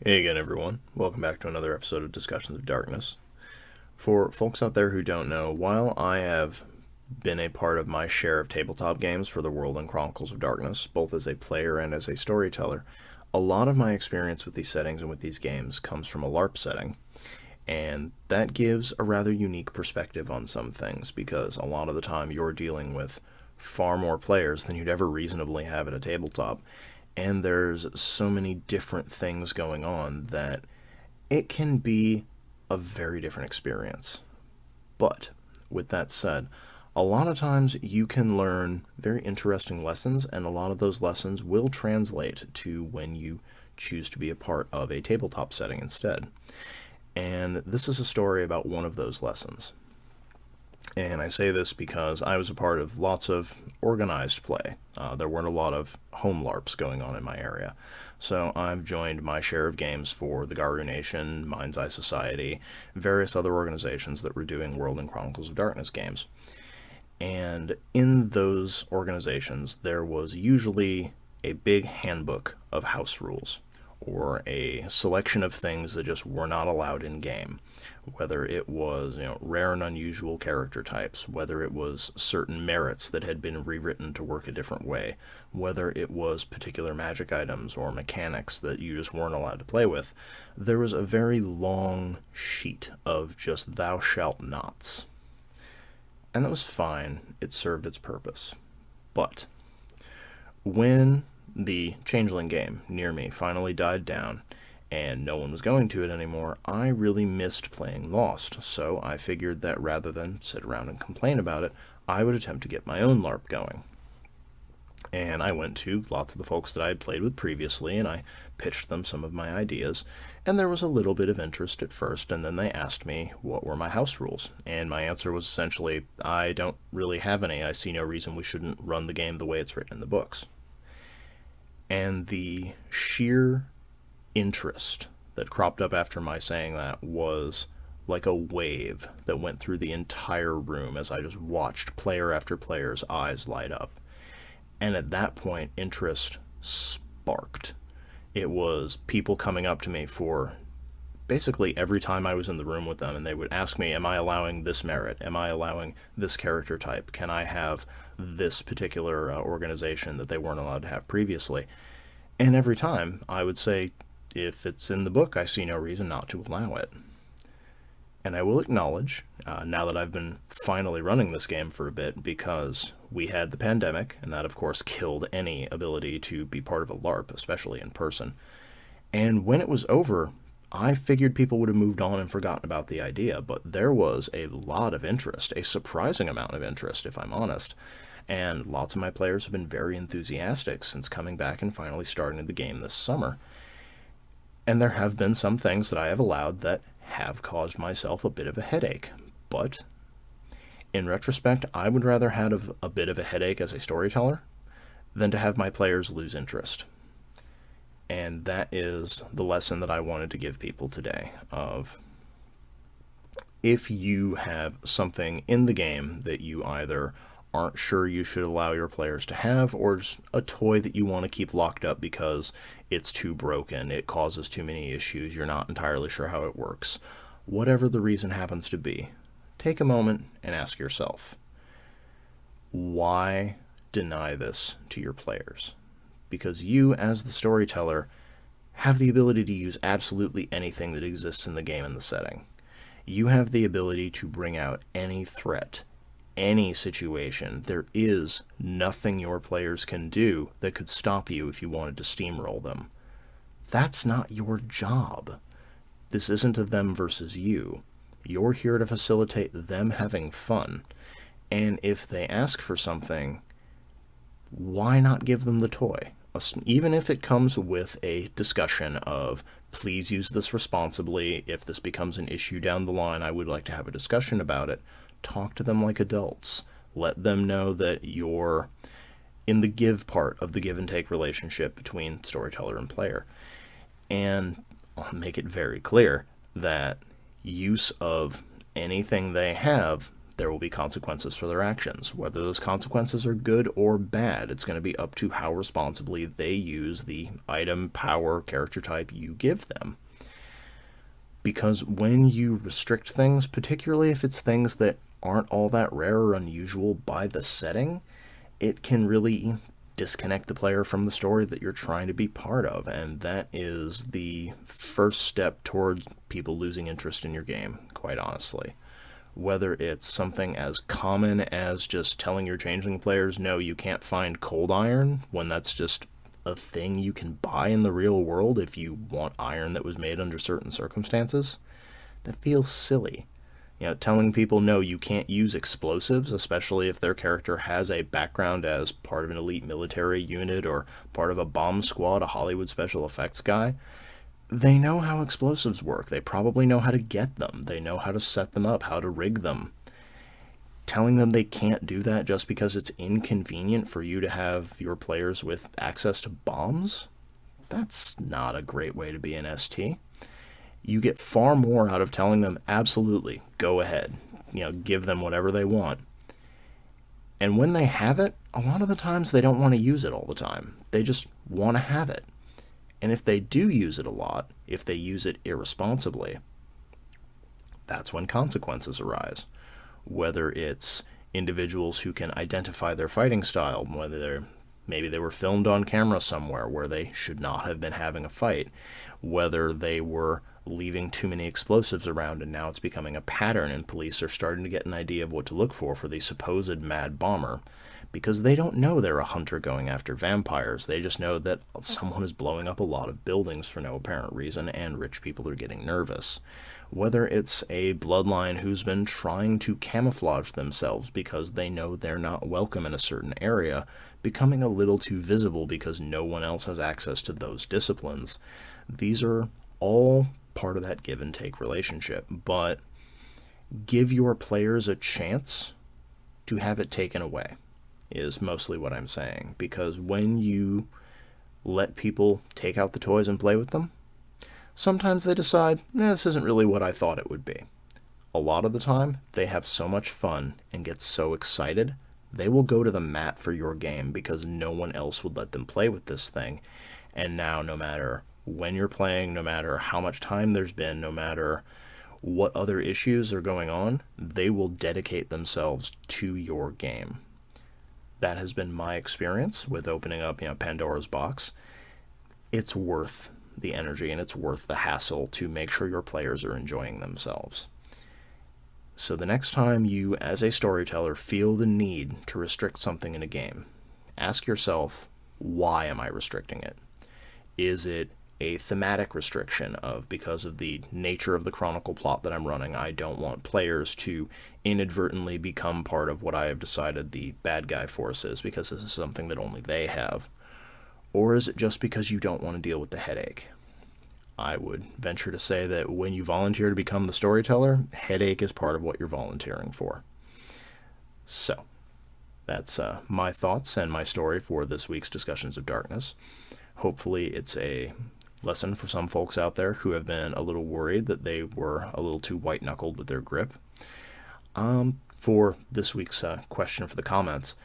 Hey again, everyone. Welcome back to another episode of Discussions of Darkness. For folks out there who don't know, while I have been a part of my share of tabletop games for the World and Chronicles of Darkness, both as a player and as a storyteller, a lot of my experience with these settings and with these games comes from a LARP setting, and that gives a rather unique perspective on some things, because a lot of the time you're dealing with far more players than you'd ever reasonably have at a tabletop, and there's so many different things going on that it can be a very different experience. But with that said, a lot of times you can learn very interesting lessons, and a lot of those lessons will translate to when you choose to be a part of a tabletop setting instead. And this is a story about one of those lessons. And I say this because I was a part of lots of organized play. There weren't a lot of home LARPs going on in my area. So I've joined my share of games for the Garu Nation, Mind's Eye Society, various other organizations that were doing World and Chronicles of Darkness games. And in those organizations, there was usually a big handbook of house rules, or a selection of things that just were not allowed in game. Whether it was, rare and unusual character types, whether it was certain merits that had been rewritten to work a different way, whether it was particular magic items or mechanics that you just weren't allowed to play with, there was a very long sheet of just thou shalt nots. And that was fine. It served its purpose. But when the Changeling game near me finally died down, and no one was going to it anymore, I really missed playing Lost, so I figured that rather than sit around and complain about it, I would attempt to get my own LARP going. And I went to lots of the folks that I had played with previously, and I pitched them some of my ideas, and there was a little bit of interest at first, and then they asked me what were my house rules, and my answer was essentially, I don't really have any. I see no reason we shouldn't run the game the way it's written in the books. And the sheer interest that cropped up after my saying that was like a wave that went through the entire room as I just watched player after player's eyes light up. And at that point, interest sparked. It was people coming up to me for basically every time I was in the room with them, and they would ask me, am I allowing this merit? Am I allowing this character type? Can I have this particular organization that they weren't allowed to have previously? And every time I would say, if it's in the book, I see no reason not to allow it. And I will acknowledge, now that I've been finally running this game for a bit, because we had the pandemic, and that of course killed any ability to be part of a LARP, especially in person. And when it was over, I figured people would have moved on and forgotten about the idea, but there was a lot of interest, a surprising amount of interest, if I'm honest. And lots of my players have been very enthusiastic since coming back and finally starting the game this summer. And there have been some things that I have allowed that have caused myself a bit of a headache. But in retrospect, I would rather have a bit of a headache as a storyteller than to have my players lose interest. And that is the lesson that I wanted to give people today of, if you have something in the game that you either aren't sure you should allow your players to have, or just a toy that you want to keep locked up because it's too broken, it causes too many issues, you're not entirely sure how it works, whatever the reason happens to be, take a moment and ask yourself, why deny this to your players? Because you, as the storyteller, have the ability to use absolutely anything that exists in the game and the setting. You have the ability to bring out any threat, any situation. There is nothing your players can do that could stop you if you wanted to steamroll them. That's not your job. This isn't a them versus you. You're here to facilitate them having fun. And if they ask for something, why not give them the toy? Even if it comes with a discussion of, please use this responsibly, if this becomes an issue down the line, I would like to have a discussion about it. Talk to them like adults. Let them know that you're in the give part of the give and take relationship between storyteller and player. And I'll make it very clear that use of anything they have there will be consequences for their actions. Whether those consequences are good or bad, it's going to be up to how responsibly they use the item, power, character type you give them. Because when you restrict things, particularly if it's things that aren't all that rare or unusual by the setting, it can really disconnect the player from the story that you're trying to be part of, and that is the first step towards people losing interest in your game, quite honestly. Whether it's something as common as just telling your changeling players, no, you can't find cold iron, when that's just a thing you can buy in the real world if you want iron that was made under certain circumstances, that feels silly. Telling people, no, you can't use explosives, especially if their character has a background as part of an elite military unit or part of a bomb squad, a Hollywood special effects guy. They know how explosives work. They probably know how to get them. They know how to set them up, how to rig them. Telling them they can't do that just because it's inconvenient for you to have your players with access to bombs? That's not a great way to be an ST. You get far more out of telling them, absolutely, go ahead. Give them whatever they want. And when they have it, a lot of the times they don't want to use it all the time. They just want to have it. And if they do use it a lot, if they use it irresponsibly, that's when consequences arise. Whether it's individuals who can identify their fighting style, whether maybe they were filmed on camera somewhere where they should not have been having a fight, whether they were leaving too many explosives around and now it's becoming a pattern and police are starting to get an idea of what to look for the supposed mad bomber, because they don't know they're a hunter going after vampires. They just know that someone is blowing up a lot of buildings for no apparent reason and rich people are getting nervous. Whether it's a bloodline who's been trying to camouflage themselves because they know they're not welcome in a certain area, becoming a little too visible because no one else has access to those disciplines. These are all part of that give and take relationship, but give your players a chance to have it taken away is mostly what I'm saying, because when you let people take out the toys and play with them, sometimes they decide, this isn't really what I thought it would be. A lot of the time, they have so much fun and get so excited, they will go to the mat for your game because no one else would let them play with this thing. And now, no matter when you're playing, no matter how much time there's been, no matter what other issues are going on, they will dedicate themselves to your game. That has been my experience with opening up, Pandora's box. It's worth the energy and it's worth the hassle to make sure your players are enjoying themselves. So the next time you, as a storyteller, feel the need to restrict something in a game, ask yourself, why am I restricting it? Is it a thematic restriction of, because of the nature of the chronicle plot that I'm running, I don't want players to inadvertently become part of what I have decided the bad guy force is because this is something that only they have? Or is it just because you don't want to deal with the headache? I would venture to say that when you volunteer to become the storyteller, headache is part of what you're volunteering for. So, that's my thoughts and my story for this week's Discussions of Darkness. Hopefully it's a lesson for some folks out there who have been a little worried that they were a little too white-knuckled with their grip. For this week's question for the comments,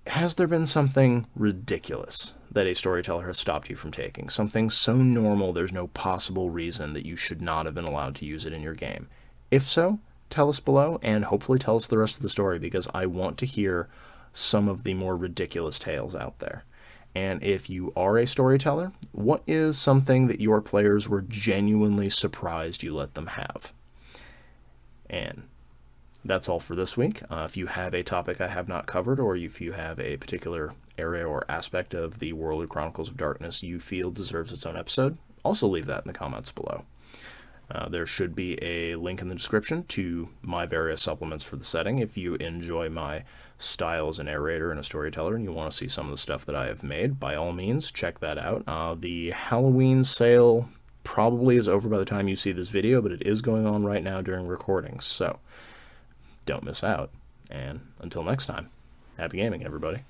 has there been something ridiculous that a storyteller has stopped you from taking? Something so normal there's no possible reason that you should not have been allowed to use it in your game? If so, tell us below and hopefully tell us the rest of the story, because I want to hear some of the more ridiculous tales out there. And if you are a storyteller, what is something that your players were genuinely surprised you let them have? And that's all for this week. If you have a topic I have not covered, or if you have a particular area or aspect of the world of Chronicles of Darkness you feel deserves its own episode, also leave that in the comments below. There should be a link in the description to my various supplements for the setting if you enjoy my style as a narrator and a storyteller and you want to see some of the stuff that I have made. By all means, check that out. The Halloween sale probably is over by the time you see this video, but it is going on right now during recording, so don't miss out. And until next time, happy gaming, everybody.